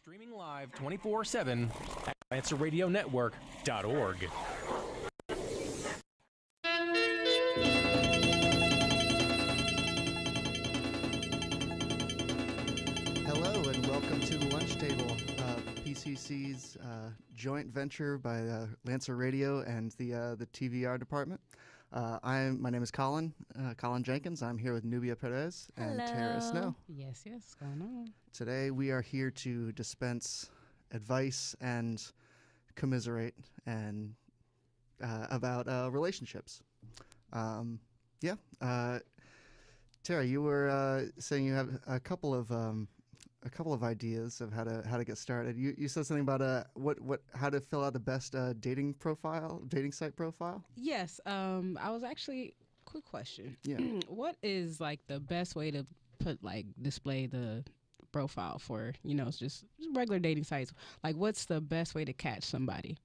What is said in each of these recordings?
Streaming live 24/7 at LancerRadioNetwork.org. Hello and welcome to the Lunch Table, PCC's joint venture by Lancer Radio and the TVR department. My name is Colin Jenkins. I'm here with Nubia Perez and Tara Snow. Yes, what's going on? Today we are here to dispense advice and commiserate and about relationships. Tara, you were saying you have a couple of ideas of how to get started. You said something about how to fill out the best dating site profile. Yes, I was actually quick question. Yeah. What is like the best way to display the profile for just regular dating sites? Like, what's the best way to catch somebody?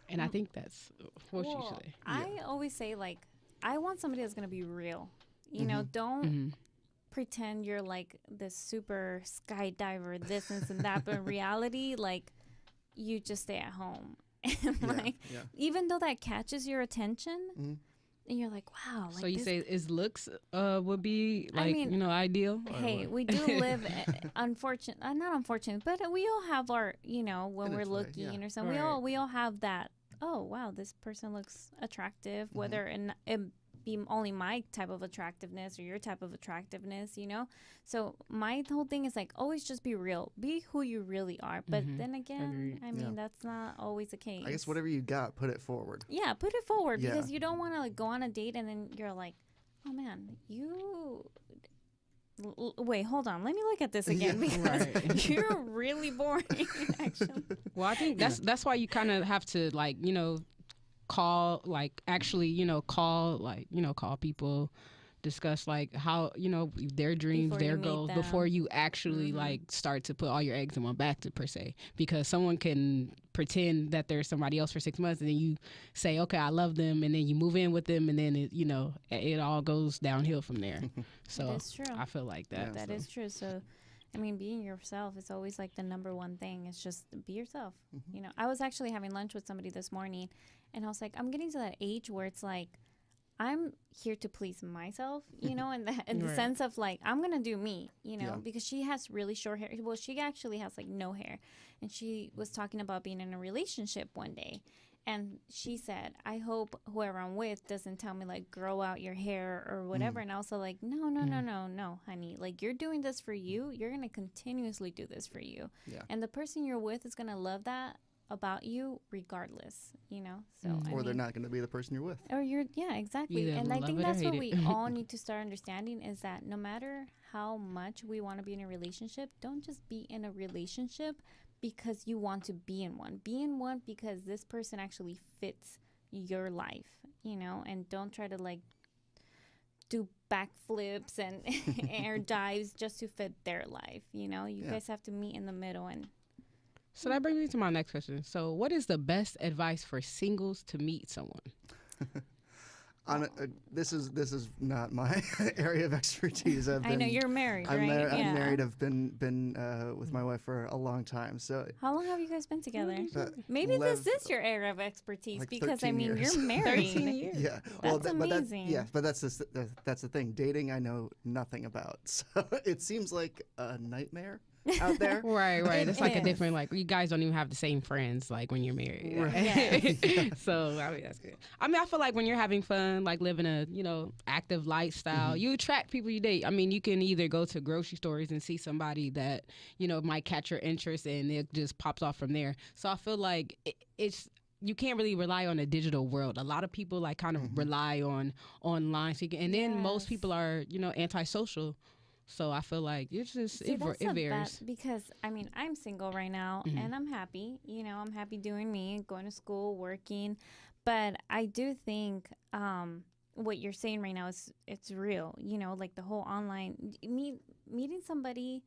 And I think that's what you say. I always say, like, I want somebody that's gonna be real. You know, don't pretend you're like this super skydiver, this and that, but in reality, like, you just stay at home. And even though that catches your attention, and you're like, wow. Like, so you say is looks would be like, ideal? Hey, we do live not unfortunate, but we all have our, when we're looking or something, we all have that, oh, wow, this person looks attractive, whether it be only my type of attractiveness or your type of attractiveness, So my whole thing is like, always just be real. Be who you really are. But then again, I mean, that's not always the case. I guess whatever you got, put it forward. Yeah, put it forward because you don't want to go on a date and then you're like, oh man, wait, hold on. Let me look at this again because you're really boring, actually. Well, I think that's why you kind of have to call people, discuss like how their dreams, their goals before you actually start to put all your eggs in one basket per se, because someone can pretend that there's somebody else for 6 months and then you say, okay, I love them, and then you move in with them, and then it all goes downhill from there. So that's true. I feel like that. That is true. So I mean, being yourself is always like the number one thing. It's just be yourself. I was actually having lunch with somebody this morning, and I was like, I'm getting to that age where it's like, I'm here to please myself, in the sense of like, I'm going to do me, because she has really short hair. Well, she actually has like no hair. And she was talking about being in a relationship one day. And she said, I hope whoever I'm with doesn't tell me like, grow out your hair or whatever. And I was like, no, honey. Like, you're doing this for you. You're going to continuously do this for you. Yeah. And the person you're with is going to love that about you regardless, so they're not going to be the person you're with, or exactly. And I think that's what we all need to start understanding, is that no matter how much we want to be in a relationship, don't just be in a relationship because you want to be in one. Be in one because this person actually fits your life, and don't try to like do backflips and air dives just to fit their life. You guys have to meet in the middle. And so that brings me to my next question. So what is the best advice for singles to meet someone? This is not my area of expertise. I know you're married, right? I'm married. I've been with my wife for a long time. So how long have you guys been together? Maybe this is your area of expertise, like, because I mean you're married. 13 years. Yeah, that's amazing. But that's the thing. Dating, I know nothing about. So it seems like a nightmare out there. Right. It's like a different, like, you guys don't even have the same friends like when you're married. Right. Yeah. So I mean, that's good. I mean, I feel like when you're having fun, like living a active lifestyle, you attract people you date. I mean, you can either go to grocery stores and see somebody that might catch your interest, and it just pops off from there. So I feel like it's, you can't really rely on a digital world. A lot of people like kind of rely on online, and then most people are antisocial. So I feel like it's just, it varies. Because, I mean, I'm single right now, and I'm happy. I'm happy doing me, going to school, working. But I do think what you're saying right now it's real. Like the whole online, meeting somebody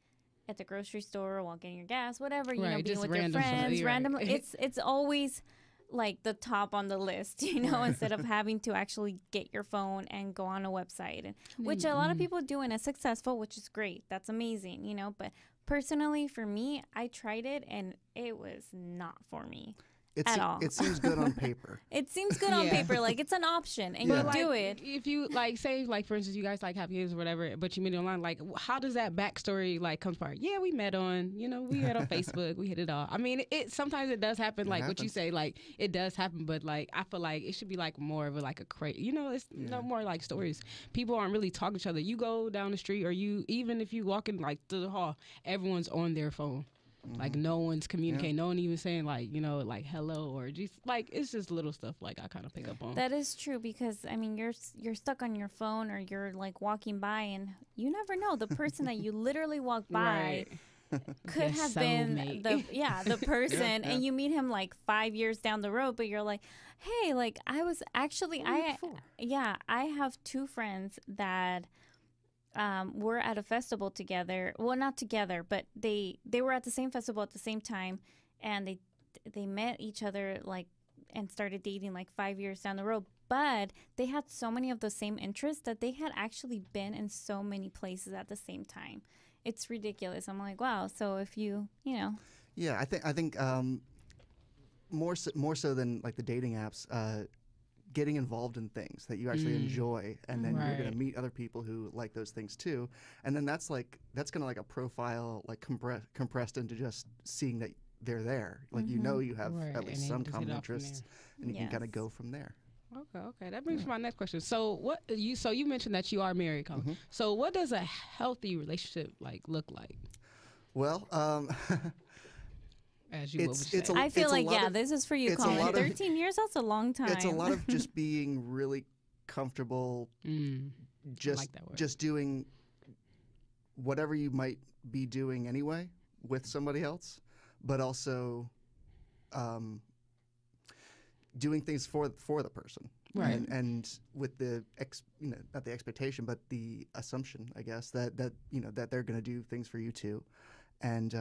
at the grocery store while getting your gas, whatever, being with your friends, randomly. It's always like the top on the list, you know, instead of having to actually get your phone and go on a website, and which a lot of people do and is successful, which is great. That's amazing, you know, but personally, for me, I tried it and it was not for me. It's, at all. It seems good on paper. It seems good on Yeah. paper, like it's an option, and Yeah. you But, do like, it. if you like, say, like for instance, you guys like have kids or whatever, but you meet online. Like, how does that backstory like come apart? Yeah, we met on, we met on Facebook, we hit it all. I mean, it sometimes it does happen. It Like what you happens. say, like it does happen. But like I feel like it should be like more of a like a it's no more like stories. People aren't really talking to each other. You go down the street, or you even if you walking like through the hall, everyone's on their phone. Like no one's communicating, no one even saying like like hello or just like it's just little stuff like I kind of pick up on. That is true, because I mean you're stuck on your phone, or you're like walking by, and you never know, the person that you literally walk by could Your have been soulmate. the person, and you meet him like 5 years down the road, but you're like, hey, like I was actually I have two friends that were at a festival together. Well, not together, but they were at the same festival at the same time, and they met each other like and started dating like 5 years down the road. But they had so many of the same interests that they had actually been in so many places at the same time. It's ridiculous. I'm like, wow. So if you know. Yeah, I think more so than like the dating apps, getting involved in things that you actually enjoy, and then you're gonna meet other people who like those things too, and then that's gonna like a profile like compressed into just seeing that they're there. Like you have at least some common interests, and you can kind of go from there. Okay. That brings me to my next question. So you mentioned that you are married, Colin. So what does a healthy relationship like look like? Well, As you would say. I feel like this is for you, it's a Colin. lot of- 13 years, that's a long time. it's a lot of just being really comfortable, like that word. just doing whatever you might be doing anyway with somebody else, but also doing things for the person, Right. and with the not the expectation, but the assumption, I guess, that that they're going to do things for you too, and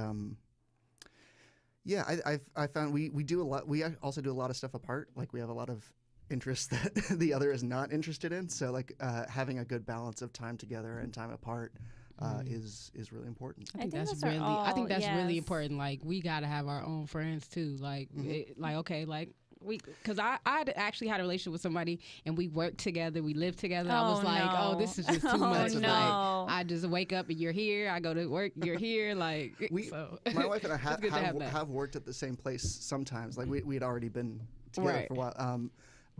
I found we do a lot. We also do a lot of stuff apart. Like we have a lot of interests that the other is not interested in. So like having a good balance of time together and time apart is really important. I think those that's are really. I think that's really yes. important. Like we gotta have our own friends too. Like, because I actually had a relationship with somebody and we worked together, we lived together. I was like, oh, this is just too much. no. Like I just wake up and you're here. I go to work, you're here. Like My wife and I it's good to have that. have worked at the same place sometimes. Like we had already been together Right. for a while.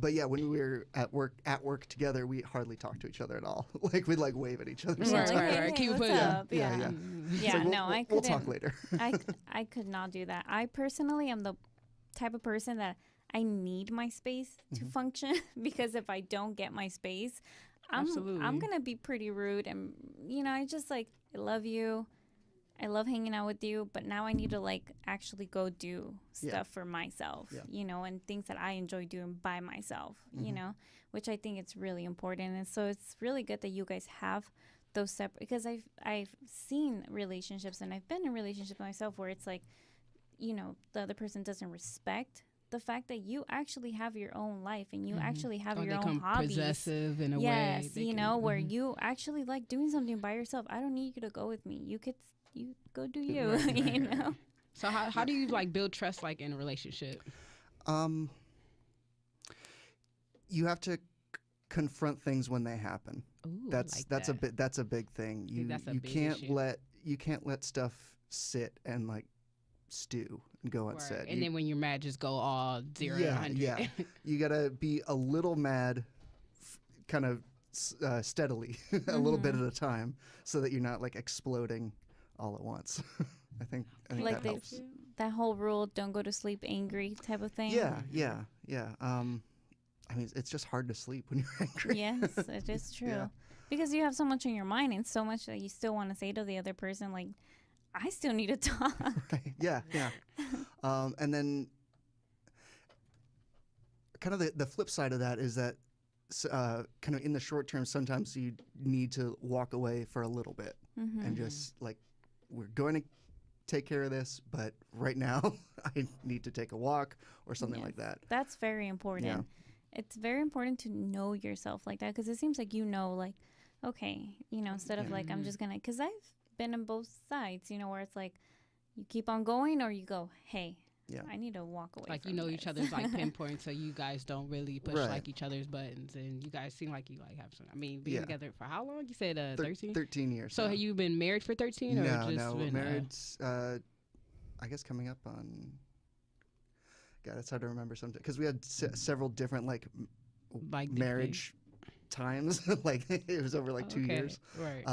But yeah, when we were at work together, we hardly talked to each other at all. Like we'd like wave at each other. Right, sometimes. right. Keep it what's pushing. up? Yeah. Yeah. It's Yeah, like, no, I we'll couldn't. talk later. I could not do that. I personally am the type of person that I need my space to function, because if I don't get my space, I'm Absolutely. gonna be pretty rude, and I just like, I love you, I love hanging out with you, but now I need to like actually go do stuff for myself, and things that I enjoy doing by myself, which I think it's really important. And so it's really good that you guys have those separate, because I've seen relationships, and I've been in relationships myself where it's like, the other person doesn't respect the fact that you actually have your own life, and you actually have Or your they own come hobbies. possessive in a way. Yes, They can- where you actually like doing something by yourself. I don't need you to go with me. You go do you, you know? So how do you like build trust like in a relationship? You have to confront things when they happen. Ooh, That's a big thing. think that's a You big can't issue. let stuff sit and like stew and go unsaid. And then when you're mad, just go all 0 to 100. Yeah. You gotta be a little mad, kind of steadily, a little bit at a time, so that you're not like exploding all at once. I think Like that helps. that whole rule, don't go to sleep angry type of thing. Yeah. I mean, it's just hard to sleep when you're angry. Yes, it is true. Yeah. Because you have so much on your mind, and so much that you still want to say to the other person, like, I still need to talk. Right. Yeah. And then kind of the flip side of that is that kind of in the short term, sometimes you need to walk away for a little bit and just like, we're going to take care of this, but right now I need to take a walk or something like that. That's very important. Yeah. It's very important to know yourself like that, because it seems like like, okay, instead of like, I'm just gonna, because I've been on both sides, you know, where it's like you keep on going or you go, hey, Yeah. I need to walk away. Like, from you know, this. each other's like pinpoints, so you guys don't really push Right. like each other's buttons, and you guys seem like you like have some. I mean, being Yeah. together for how long? You said 13. 13 years. So now. have you been married for 13, or No, just no, been married. I guess coming up on. God, it's hard to remember sometimes because we had several different like like marriage times. Like it was over like 2 Okay, years. right?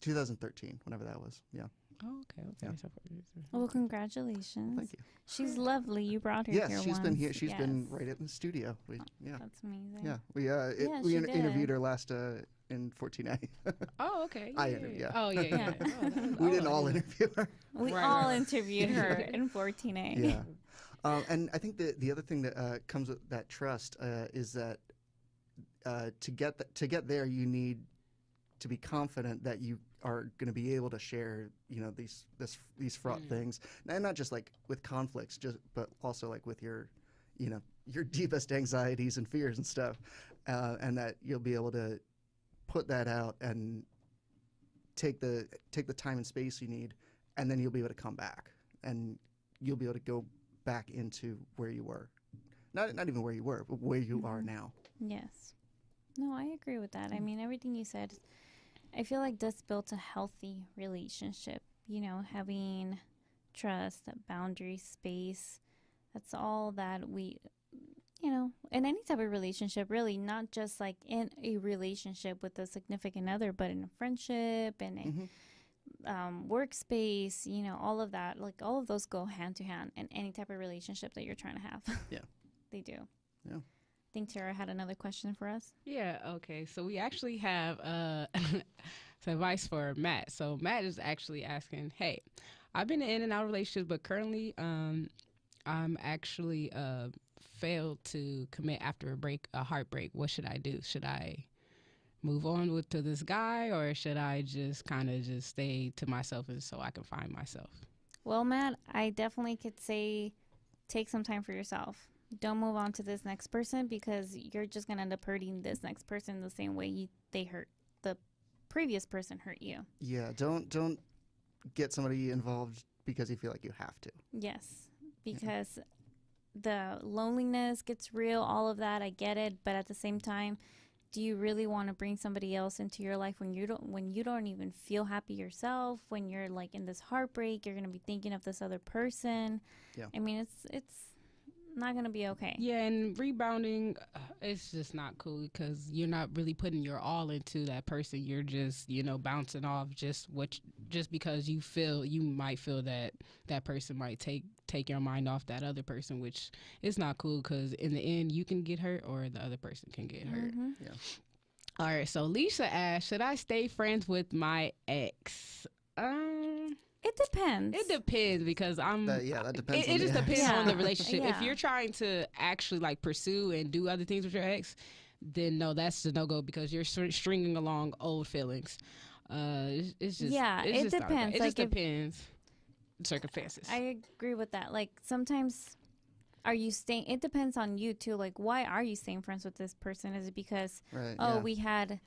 2013, whenever that was. Yeah. Oh, okay. Yeah. So Well, congratulations. Thank you. She's lovely. You brought her Yes, here she's been here. once. She's been Yes. right in the studio. Yeah. That's amazing. Yeah. Yeah, We she interviewed did. her last in 14A. Oh, okay. I interviewed, yeah. Oh, yeah. Yeah. We didn't all interview her. We Right, all right. interviewed her in 14A. Yeah. And I think the other thing that comes with that trust is that to get there, you need to be confident that you are going to be able to share, you know, these fraught things, and not just like with conflicts, but also like with your, you know, your deepest anxieties and fears and stuff, and that you'll be able to put that out and take the time and space you need, and then you'll be able to come back and you'll be able to go back into where you were, not even where you were, but where you are now. Yes. No, I agree with that. I mean, everything you said, I feel like this built a healthy relationship. You know, having trust, boundary, space. That's all that we, you know, in any type of relationship, really, not just like in a relationship with a significant other, but in a friendship and a workspace, you know, all of that. Like all of those go hand to hand in any type of relationship that you're trying to have. Yeah. They do. Yeah. I think Tara had another question for us. Yeah, okay. So we actually have some advice for Matt. So Matt is actually asking, hey, I've been in and out of relationships, but currently I'm actually failed to commit after a heartbreak. What should I do? Should I move on to this guy, or should I just kind of just stay to myself and so I can find myself? Well, Matt, I definitely could say take some time for yourself. Don't move on to this next person because you're just going to end up hurting this next person the same way they hurt the previous person hurt you. Yeah. Don't get somebody involved because you feel like you have to. Yes, because the loneliness gets real, all of that, I get it, but at the same time, do you really want to bring somebody else into your life when you don't even feel happy yourself, when you're like in this heartbreak, you're going to be thinking of this other person? Yeah. I mean, it's not going to be okay. Yeah, and rebounding, it's just not cool because you're not really putting your all into that person. You're just, you know, bouncing off just because you might feel that that person might take your mind off that other person, which is not cool because in the end you can get hurt or the other person can get hurt. Mm-hmm. Yeah. All right, so Lisa asked, should I stay friends with my ex? It depends. It depends because That depends. It on just the ex. depends on the Yeah. relationship. If Yeah. you're trying to actually like pursue and do other things with your ex, then no, that's the no-go because you're stringing along old feelings. It's just Yeah, it's it just not okay. depends. It Like, just depends circumstances. I agree with that. Like sometimes are you staying, it depends on you too. Like why are you staying friends with this person? Is it because Right. oh, yeah. we had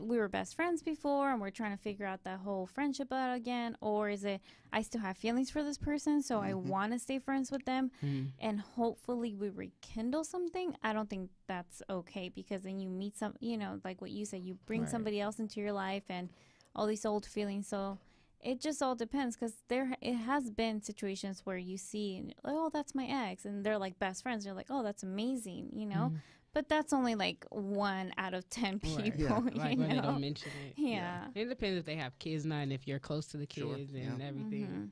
we were best friends before and we're trying to figure out that whole friendship out again? Or is it, I still have feelings for this person, so I want to stay friends with them and hopefully we rekindle something? I don't think that's okay because then you meet some, you know, like what you said, you bring Right. somebody else into your life and all these old feelings. So it just all depends because it has been situations where you see, and, oh, that's my ex, and they're like best friends. You're like, oh, that's amazing, you know? But that's only like 1 out of 10 people. Right. Yeah. Like you when they know? don't mention it. Yeah. It depends if they have kids now and if you're close to the Sure, kids yeah. and everything. Mm-hmm.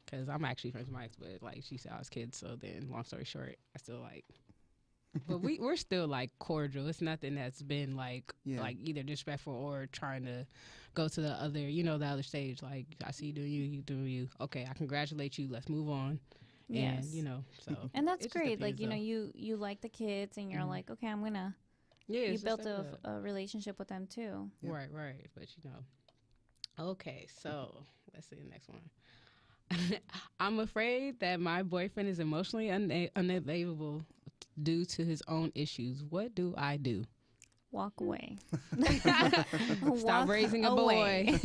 Because I'm actually friends with my ex, but like she said I was kids, so then long story short, I still like. But we're still like cordial. It's nothing that's been like Yeah. like either disrespectful or trying to go to the other, you know, the other stage. Like I see you doing you do you. Okay, I congratulate you. Let's move on. Yes. And you know, so And that's it just great. Like, depends, you know, though. you like the kids and you're like, okay, I'm going to, Yeah, you it's just built like a relationship with them too. Yeah. Right. But you know. Okay, so let's see the next one. I'm afraid that my boyfriend is emotionally unavailable due to his own issues. What do I do? walk away. Stop raising a boy.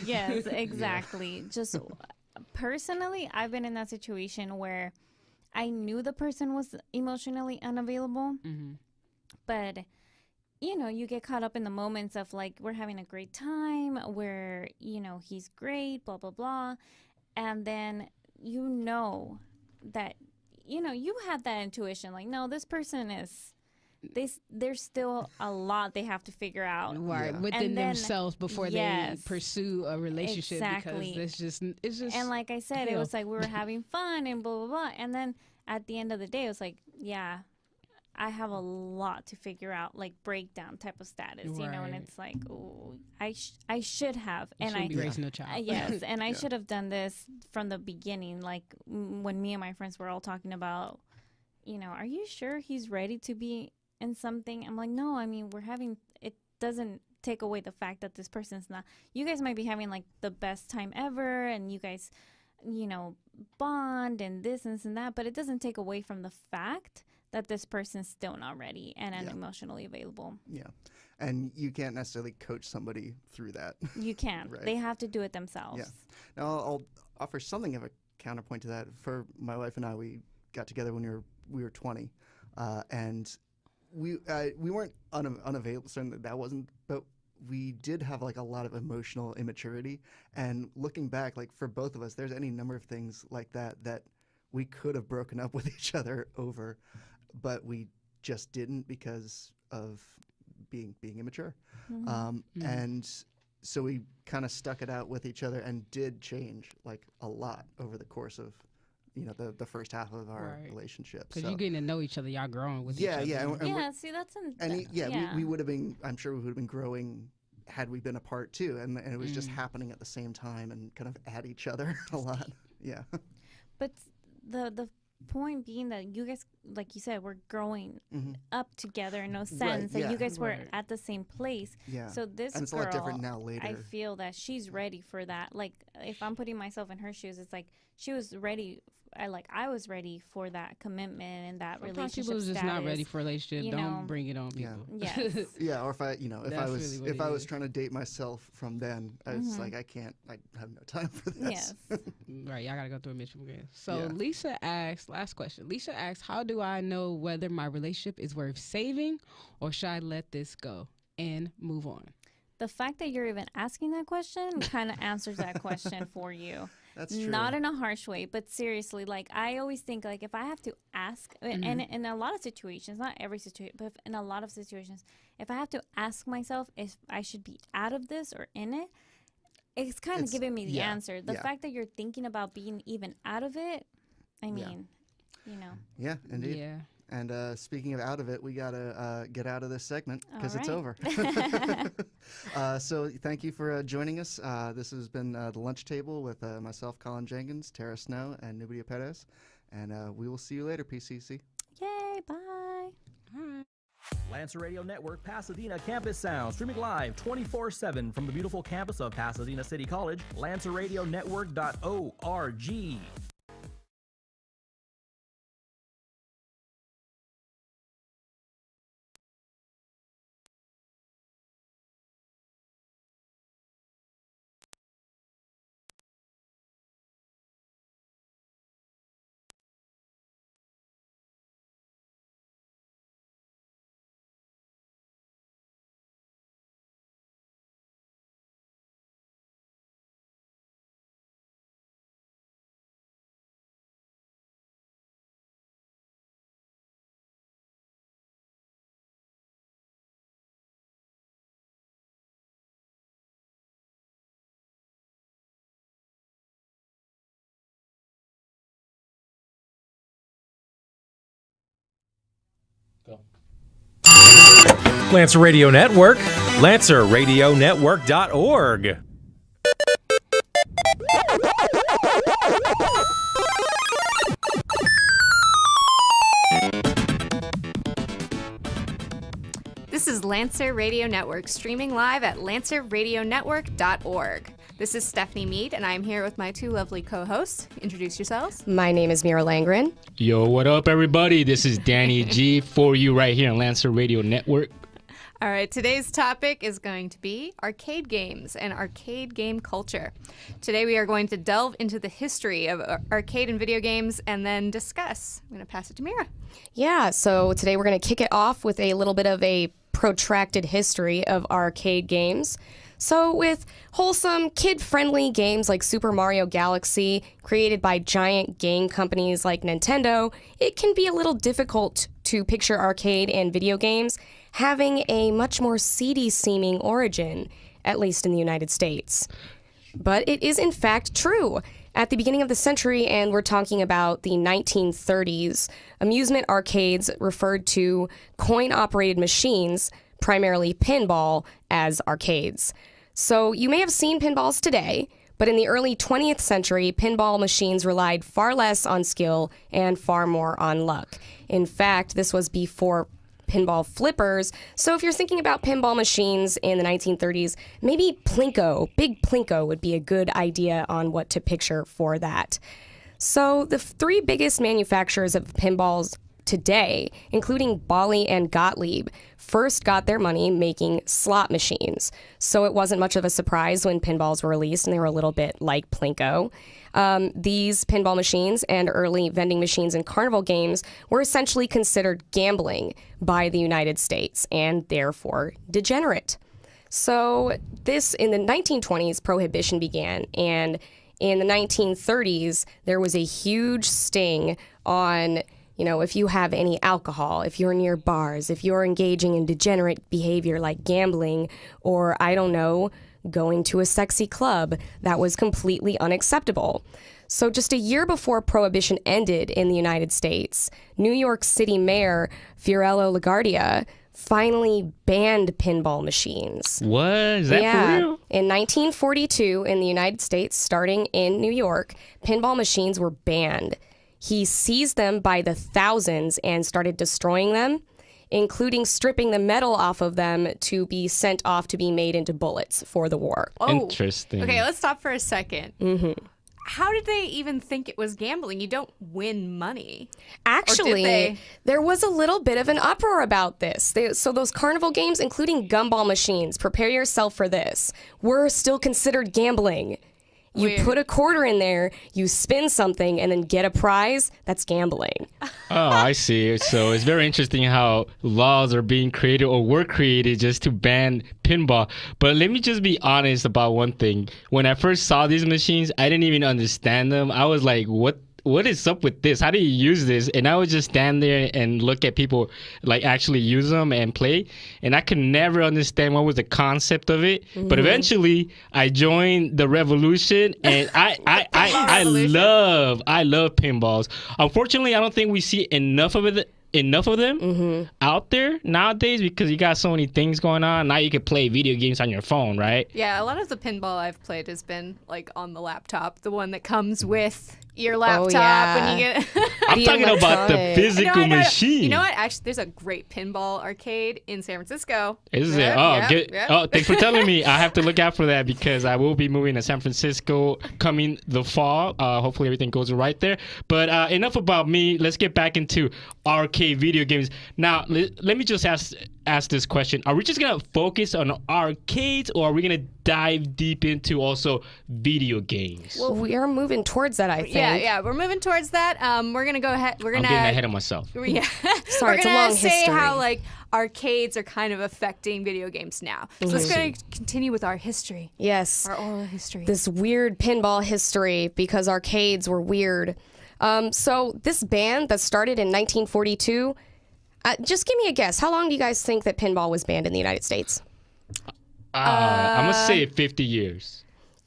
Yes, exactly. Just personally, I've been in that situation where I knew the person was emotionally unavailable, but you get caught up in the moments of like, we're having a great time, where, he's great, blah, blah, blah. And then, that, you have that intuition, like, no, this person is, there's still a lot they have to figure out. Right, within themselves before they pursue a relationship. Exactly. Because it's just. And like I said, it was like we were having fun and blah, blah, blah. And then at the end of the day, it was like, yeah, I have a lot to figure out, like breakdown type of status, and it's like, oh, I should have. And I be raising a child. Yes, and I should have done this from the beginning, like when me and my friends were all talking about, are you sure he's ready to be in something? I'm like, no, I mean, it doesn't take away the fact that this person's not. You guys might be having like the best time ever, and you guys, bond and this and that, but it doesn't take away from the fact that this person's still not ready and emotionally available. Yeah. And you can't necessarily coach somebody through that. You can't. Right. They have to do it themselves. Yeah. Now, I'll offer something of a counterpoint to that. For my wife and I, we got together when we were 20, and we weren't unavailable. Certainly that wasn't, but we did have like a lot of emotional immaturity. And looking back, like for both of us, there's any number of things like that we could have broken up with each other over, but we just didn't because of being immature. And so we kind of stuck it out with each other and did change like a lot over the course of the first half of our relationship. Because you're getting to know each other, y'all growing with each other. See, that's we would have been. I'm sure we would have been growing had we been apart too, and it was just happening at the same time and kind of at each other a lot. Yeah. But the point being that you guys, like you said, were growing up together in no sense that you guys were at the same place. Yeah. So this and it's girl, a lot different now later. I feel that she's ready for that. Like if I'm putting myself in her shoes, it's like she was ready. I was ready for that commitment and that relationship. People just status, not ready for a relationship. Don't bring it on people. Yes. Yeah. Or if I was trying to date myself from then, it's like I have no time for this. Yes. Right. Y'all gotta go through a mission again. So Lisa asks, last question. Lisa asks, how do I know whether my relationship is worth saving, or should I let this go and move on? The fact that you're even asking that question kind of answers that question for you. That's true. Not in a harsh way, but seriously, like I always think, like if I have to ask, and in a lot of situations, not every situation, but in a lot of situations, if I have to ask myself if I should be out of this or in it, it's kind of giving me the answer. The fact that you're thinking about being even out of it, I mean, Yeah, indeed. Yeah. And speaking of out of it, we got to get out of this segment because it's right. over. So thank you for joining us. This has been The Lunch Table with myself, Colin Jenkins, Tara Snow, and Nubia Perez. And we will see you later, PCC. Yay, bye. Bye. Lancer Radio Network Pasadena Campus Sound, streaming live 24/7 from the beautiful campus of Pasadena City College, lancerradionetwork.org. Lancer Radio Network, lancerradionetwork.org. This is Lancer Radio Network, streaming live at lancerradionetwork.org. This is Stephanie Mead, and I'm here with my two lovely co-hosts. Introduce yourselves. My name is Mira Langren. Yo, what up, everybody? This is Danny G for you right here on Lancer Radio Network. All right, today's topic is going to be arcade games and arcade game culture. Today we are going to delve into the history of arcade and video games and then discuss. I'm going to pass it to Mira. Yeah, so today we're going to kick it off with a little bit of a protracted history of arcade games. So with wholesome, kid-friendly games like Super Mario Galaxy, created by giant game companies like Nintendo, it can be a little difficult to picture arcade and video games having a much more seedy-seeming origin, at least in the United States. But it is in fact true. At the beginning of the century, and we're talking about the 1930s, amusement arcades referred to coin-operated machines, primarily pinball, as arcades. So you may have seen pinballs today, but in the early 20th century, pinball machines relied far less on skill and far more on luck. In fact, this was before pinball flippers. So if you're thinking about pinball machines in the 1930s, maybe Plinko, big Plinko would be a good idea on what to picture for that. So the three biggest manufacturers of pinballs today, including Bally and Gottlieb, first got their money making slot machines. So it wasn't much of a surprise when pinballs were released and they were a little bit like Plinko. These pinball machines and early vending machines in carnival games were essentially considered gambling by the United States and therefore degenerate. So this, in the 1920s, prohibition began, and in the 1930s, there was a huge sting on, if you have any alcohol, if you're near bars, if you're engaging in degenerate behavior like gambling or, going to a sexy club, that was completely unacceptable. So just a year before Prohibition ended in the United States, New York City Mayor Fiorello LaGuardia finally banned pinball machines. What? Is that for real? In 1942 in the United States, starting in New York, pinball machines were banned. He seized them by the thousands and started destroying them, including stripping the metal off of them to be sent off to be made into bullets for the war. Oh, interesting. Okay, let's stop for a second. Mm-hmm. How did they even think it was gambling? You don't win money. Actually, there was a little bit of an uproar about this. So those carnival games, including gumball machines, prepare yourself for this, were still considered gambling. You Weird. put a quarter in there, you spin something, and then get a prize. That's gambling. Oh, I see. So it's very interesting how laws are being created or were created just to ban pinball. But let me just be honest about one thing. When I first saw these machines, I didn't even understand them. I was like, what is up with this? How do you use this? And I would just stand there and look at people like actually use them and play. And I could never understand what was the concept of it. Mm-hmm. But eventually I joined the revolution, and I love pinballs. Unfortunately, I don't think we see enough of them Mm-hmm. out there nowadays because you got so many things going on. Now you can play video games on your phone, right? Yeah, a lot of the pinball I've played has been like on the laptop, the one that comes with your laptop when you get. I'm talking about the physical machine. You know what? Actually, there's a great pinball arcade in San Francisco. Is it? Oh, thanks for telling me. I have to look out for that because I will be moving to San Francisco coming the fall. Hopefully everything goes right there. But enough about me. Let's get back into arcade video games. Now, let me just ask this question. Are we just going to focus on arcades, or are we going to dive deep into also video games? Well, we are moving towards that, I think. Yeah, we're moving towards that. We're going to go ahead. I'm getting ahead of myself. Yeah. Sorry, it's a long We're going to say history. how like arcades are kind of affecting video games now. So let's go continue with our history. Yes. Our oral history. This weird pinball history because arcades were weird. So this ban that started in 1942, just give me a guess. How long do you guys think that pinball was banned in the United States? I'm going to say 50 years.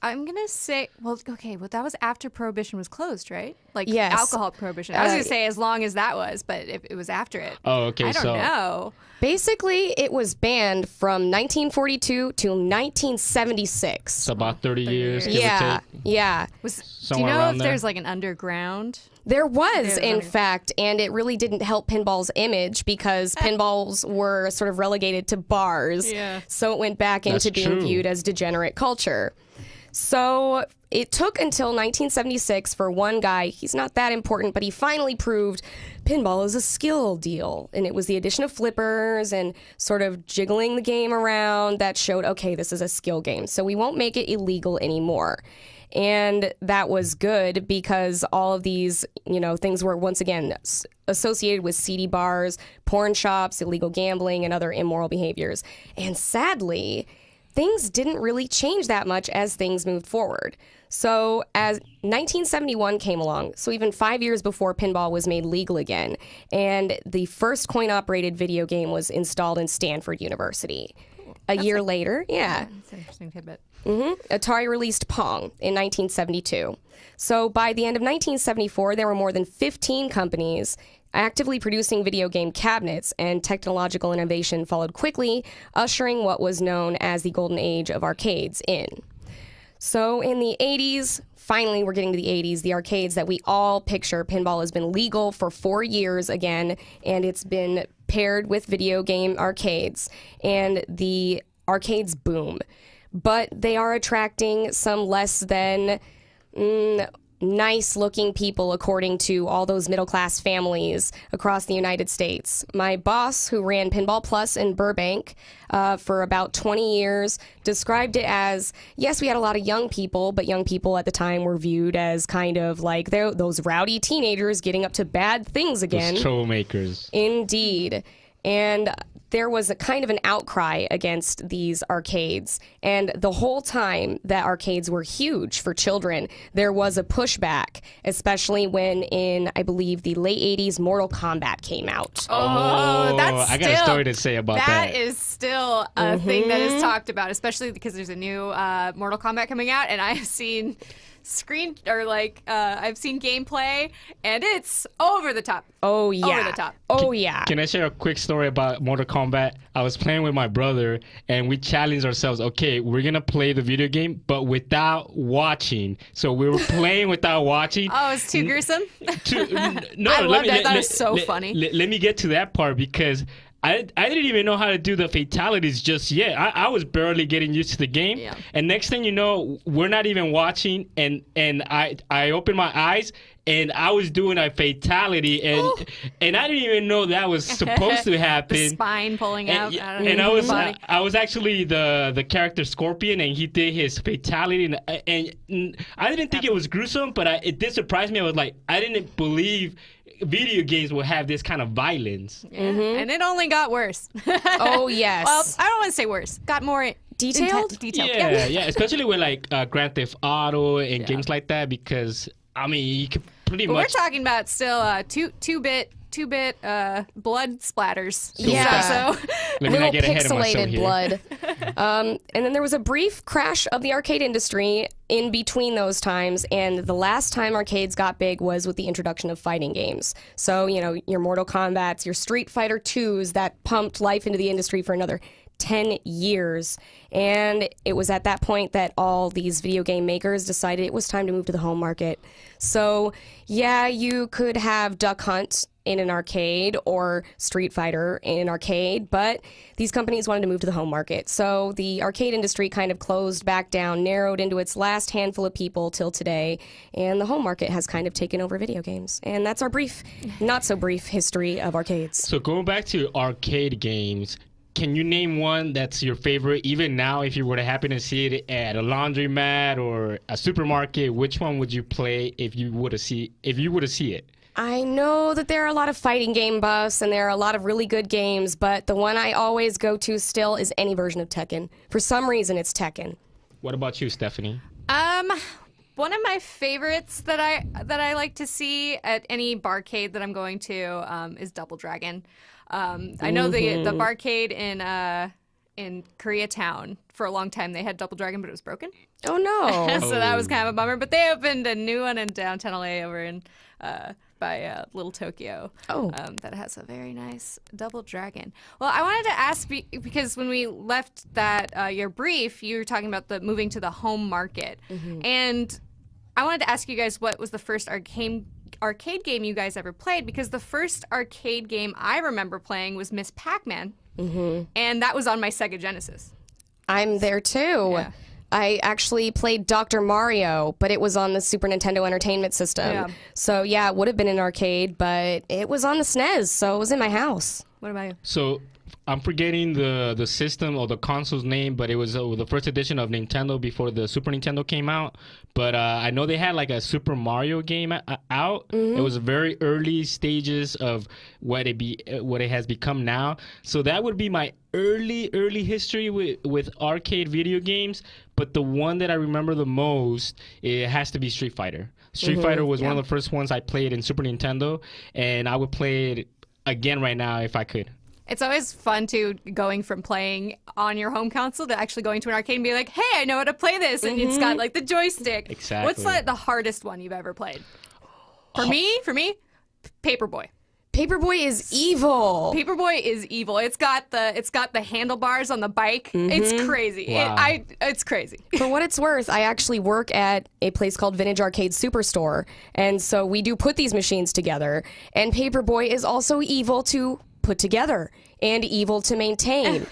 I'm going to say, that was after Prohibition was closed, right? Like Yes. alcohol Prohibition. I was going to say as long as that was, but if it was after it. Oh, okay. I don't know. Basically, it was banned from 1942 to 1976. It's about 30 years. give or Yeah, take. yeah. Do you Somewhere know around if there. there's like an underground? There was, in under- fact, and it really didn't help pinball's image because pinballs were sort of relegated to bars. Yeah. So it went back That's into being true. viewed as degenerate culture. So it took until 1976 for one guy, he's not that important, but he finally proved pinball is a skill deal. And it was the addition of flippers and sort of jiggling the game around that showed, okay, this is a skill game. So we won't make it illegal anymore. And that was good because all of these, things were once again associated with seedy bars, porn shops, illegal gambling, and other immoral behaviors. And sadly, things didn't really change that much as things moved forward. So as 1971 came along, so even 5 years before pinball was made legal again, and the first coin-operated video game was installed in Stanford University. A year later, yeah. That's an interesting tidbit. Atari released Pong in 1972. So by the end of 1974, there were more than 15 companies actively producing video game cabinets, and technological innovation followed quickly, ushering what was known as the golden age of arcades in. So in the 80s, finally we're getting to the 80s, the arcades that we all picture, pinball has been legal for 4 years again, and it's been paired with video game arcades, and the arcades boom. But they are attracting some less than nice-looking people, according to all those middle-class families across the United States. My boss, who ran Pinball Plus in Burbank for about 20 years, described it as, yes, we had a lot of young people, but young people at the time were viewed as kind of like those rowdy teenagers getting up to bad things again. Those troublemakers. Indeed. And there was a kind of an outcry against these arcades. And the whole time that arcades were huge for children, there was a pushback, especially when in, I believe, the late 80s, Mortal Kombat came out. Oh, that's I got a story to say about that. That is still a thing that is talked about, especially because there's a new Mortal Kombat coming out, and I've seen I've seen gameplay, and it's over the top. Oh, yeah. Over the top. Oh, yeah. Can I share a quick story about Mortal Kombat? I was playing with my brother, and we challenged ourselves, okay, we're going to play the video game, but without watching. So we were playing without watching. Oh, it's too gruesome? No, I love that. That was so funny. Let me get to that part, because I didn't even know how to do the fatalities just yet. I was barely getting used to the game. Yeah. And next thing you know, we're not even watching, and I opened my eyes, and I was doing a fatality, and I didn't even know that was supposed to happen. The spine pulling out. And I was actually the character Scorpion, and he did his fatality, and I didn't think it was gruesome, but it did surprise me. I was like, I didn't believe video games will have this kind of violence. Yeah. And it only got worse. Oh, yes. Well, I don't want to say worse. Got more detailed. Yeah, especially with like Grand Theft Auto and games like that, because I mean, you could pretty much. We're talking about still two-bit blood splatters. Yeah. So Let me not get ahead of myself pixelated here. blood. And then there was a brief crash of the arcade industry in between those times, and the last time arcades got big was with the introduction of fighting games. So, your Mortal Kombats, your Street Fighter 2s that pumped life into the industry for another 10 years. And it was at that point that all these video game makers decided it was time to move to the home market. So, yeah, you could have Duck Hunt in an arcade or Street Fighter in an arcade, but these companies wanted to move to the home market. So the arcade industry kind of closed back down, narrowed into its last handful of people till today, and the home market has kind of taken over video games. And that's our brief, not so brief history of arcades. So going back to arcade games, can you name one that's your favorite, even now, if you were to happen to see it at a laundromat or a supermarket? Which one would you play if you were to see it? I know that there are a lot of fighting game buffs and there are a lot of really good games, but the one I always go to still is any version of Tekken. For some reason, it's Tekken. What about you, Stephanie? One of my favorites that I like to see at any barcade that I'm going to is Double Dragon. I know the barcade in Koreatown for a long time they had Double Dragon, but it was broken. Oh no! So that was kind of a bummer. But they opened a new one in downtown LA over in by Little Tokyo. That has a very nice Double Dragon. Well, I wanted to ask because when we left that your brief, you were talking about the moving to the home market, and I wanted to ask you guys what was the first arcade game you guys ever played, because the first arcade game I remember playing was Miss Pac-Man, and that was on my Sega Genesis. I'm there too. Yeah. I actually played Dr. Mario, but it was on the Super Nintendo Entertainment System. Yeah. So yeah, it would have been an arcade, but it was on the SNES, so it was in my house. What about you? So I'm forgetting the system or the console's name, but it was the first edition of Nintendo before the Super Nintendo came out. But I know they had like a Super Mario game out. It was very early stages of what it has become now. So that would be my early history with arcade video games. But the one that I remember the most, it has to be Street Fighter. Street Fighter was one of the first ones I played in Super Nintendo, and I would play it again right now if I could. It's always fun to going from playing on your home console to actually going to an arcade and be like, hey, I know how to play this. And it's got like the joystick. Exactly. What's the hardest one you've ever played? For me, Paperboy. Paperboy is evil. Paperboy is evil. It's got the handlebars on the bike. It's crazy. Wow. It's crazy. For what it's worth, I actually work at a place called Vintage Arcade Superstore, and so we do put these machines together, and Paperboy is also evil to put together and evil to maintain.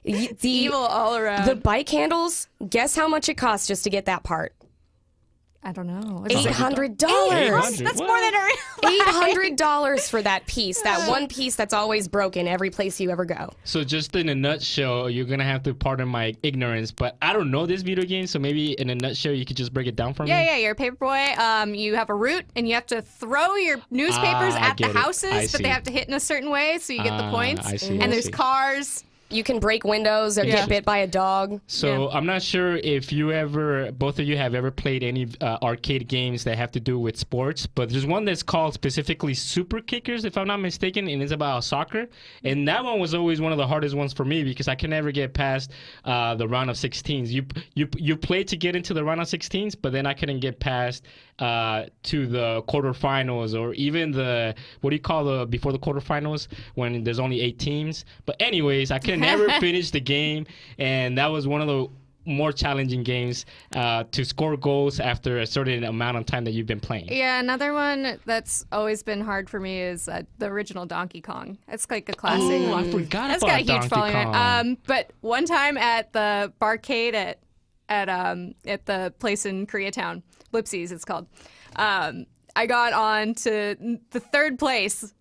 Evil all around. The bike handles, guess how much it costs just to get that part? I don't know. $800. That's more than a real $800 for that piece, that one piece that's always broken every place you ever go. So just in a nutshell, you're going to have to pardon my ignorance, but I don't know this video game, so maybe in a nutshell you could just break it down for me? Yeah, you're a Paperboy. You have a route, and you have to throw your newspapers at the houses, but they have to hit in a certain way, so you get the points. I see, and there's cars. You can break windows or get bit by a dog. So I'm not sure if both of you have ever played any arcade games that have to do with sports, but there's one that's called specifically Super Kickers, if I'm not mistaken, and it's about soccer. And that one was always one of the hardest ones for me because I could never get past the round of 16s. You played to get into the round of 16s, but then I couldn't get past to the quarterfinals or even before the quarterfinals when there's only 8 teams. But anyways, I could never finish the game, and that was one of the more challenging games to score goals after a certain amount of time that you've been playing. Yeah, another one that's always been hard for me is the original Donkey Kong. It's like a classic. Oh, I forgot That's about got a huge Donkey following. Kong. But one time at the barcade at the place in Koreatown, Lipsy's it's called, I got on to the third place.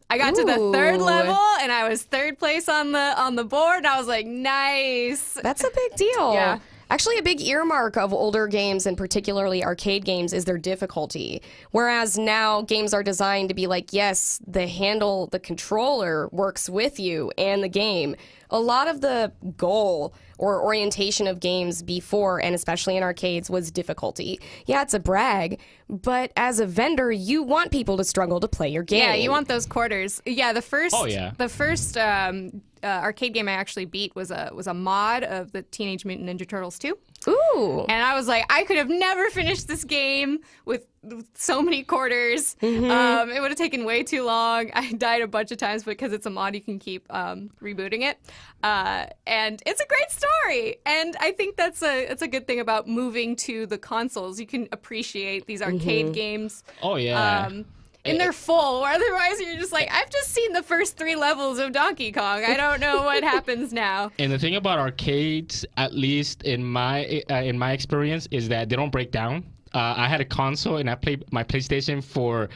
I got to the third level, and I was third place on the board, and I was like, nice. That's a big deal. Yeah. Actually, a big earmark of older games, and particularly arcade games, is their difficulty. Whereas now games are designed to be like, yes, the controller works with you and the game. A lot of the goal or orientation of games before, and especially in arcades, was difficulty. Yeah, it's a brag, but as a vendor, you want people to struggle to play your game. Yeah, you want those quarters. Yeah, the first arcade game I actually beat was a mod of the Teenage Mutant Ninja Turtles 2. Ooh. And I was like, I could have never finished this game with so many quarters. It would have taken way too long. I died a bunch of times because it's a mod. You can keep rebooting it. And it's a great story. And I think that's a good thing about moving to the consoles. You can appreciate these arcade games. Oh, yeah. And they're full. Otherwise, you're just like, I've just seen the first 3 levels of Donkey Kong. I don't know what happens now. And the thing about arcades, at least in my experience, is that they don't break down. I had a console and I played my PlayStation for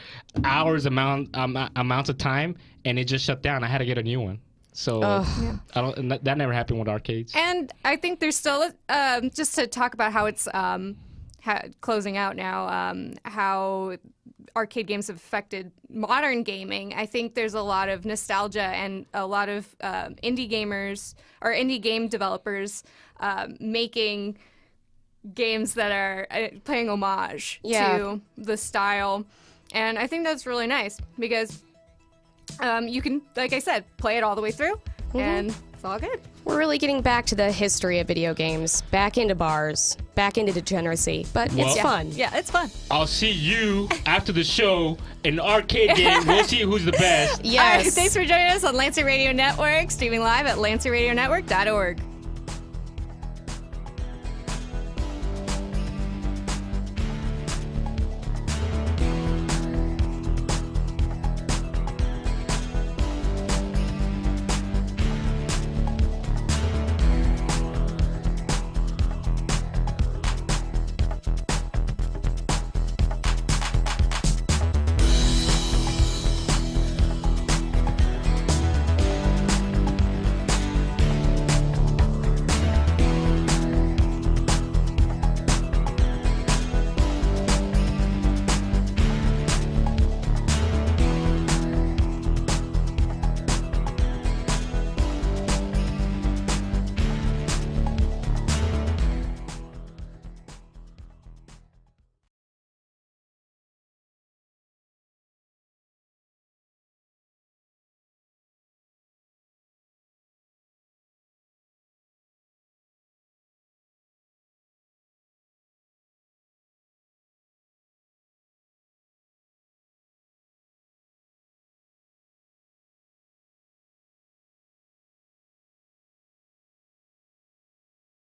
hours amounts of time, and it just shut down. I had to get a new one. So that never happened with arcades. And I think there's still just to talk about how it's closing out now, how arcade games have affected modern gaming. I think there's a lot of nostalgia and a lot of indie gamers or indie game developers making games that are paying homage to the style. And I think that's really nice because you can, like I said, play it all the way through and it's all good. We're really getting back to the history of video games, back into bars, back into degeneracy, but it's fun. Yeah, it's fun. I'll see you after the show in the arcade game. We'll see who's the best. Yes. All right, thanks for joining us on Lancer Radio Network, streaming live at lancerradionetwork.org.